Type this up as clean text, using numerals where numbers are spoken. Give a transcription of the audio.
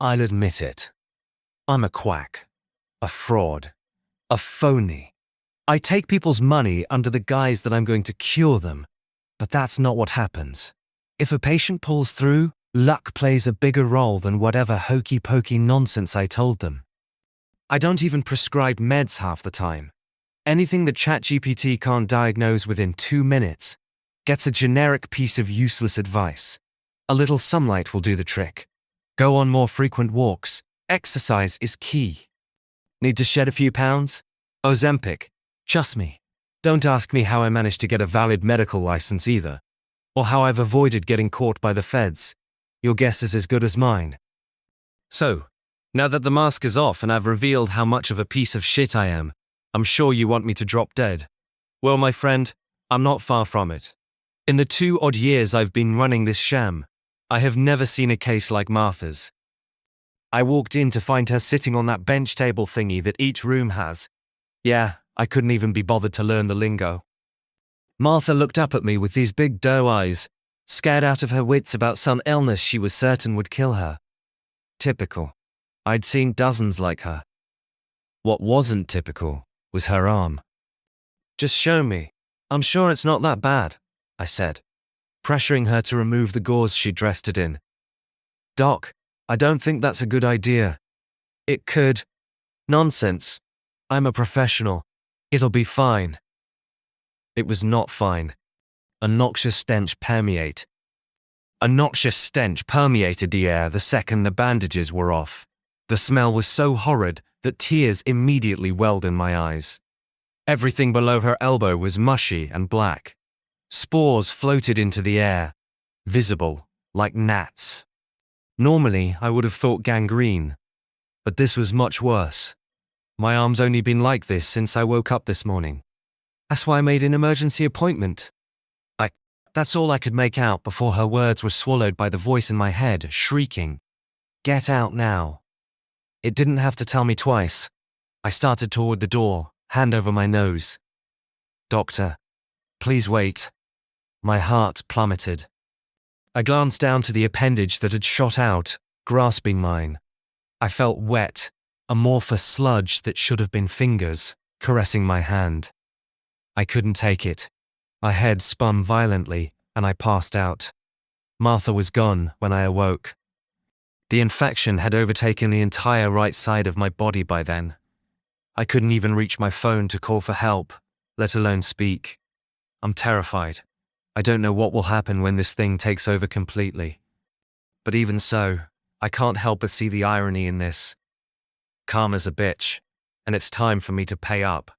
I'll admit it. I'm a quack, a fraud, a phony. I take people's money under the guise that I'm going to cure them, but that's not what happens. If a patient pulls through, luck plays a bigger role than whatever hokey-pokey nonsense I told them. I don't even prescribe meds half the time. Anything that ChatGPT can't diagnose within 2 minutes gets a generic piece of useless advice. A little sunlight will do the trick. Go on more frequent walks. Exercise is key. Need to shed a few pounds? Ozempic. Trust me. Don't ask me how I managed to get a valid medical license either, or how I've avoided getting caught by the feds. Your guess is as good as mine. So, now that the mask is off and I've revealed how much of a piece of shit I am, I'm sure you want me to drop dead. Well, my friend, I'm not far from it. In the 2 odd years I've been running this sham, I have never seen a case like Martha's. I walked in to find her sitting on that bench table thingy that each room has. Yeah, I couldn't even be bothered to learn the lingo. Martha looked up at me with these big doe eyes, scared out of her wits about some illness she was certain would kill her. Typical. I'd seen dozens like her. What wasn't typical was her arm. Just show me. I'm sure it's not that bad, I said, pressuring her to remove the gauze she dressed it in. Doc, I don't think that's a good idea. It could. Nonsense. I'm a professional. It'll be fine. It was not fine. A noxious stench permeated the air the second the bandages were off. The smell was so horrid that tears immediately welled in my eyes. Everything below her elbow was mushy and black. Spores floated into the air, visible, like gnats. Normally, I would have thought gangrene, but this was much worse. My arm's only been like this since I woke up this morning. That's why I made an emergency appointment. That's all I could make out before her words were swallowed by the voice in my head, shrieking, "Get out now." It didn't have to tell me twice. I started toward the door, hand over my nose. "Doctor, please wait." My heart plummeted. I glanced down to the appendage that had shot out, grasping mine. I felt wet, amorphous sludge that should have been fingers, caressing my hand. I couldn't take it. My head spun violently, and I passed out. Martha was gone when I awoke. The infection had overtaken the entire right side of my body by then. I couldn't even reach my phone to call for help, let alone speak. I'm terrified. I don't know what will happen when this thing takes over completely. But even so, I can't help but see the irony in this. Karma's a bitch, and it's time for me to pay up.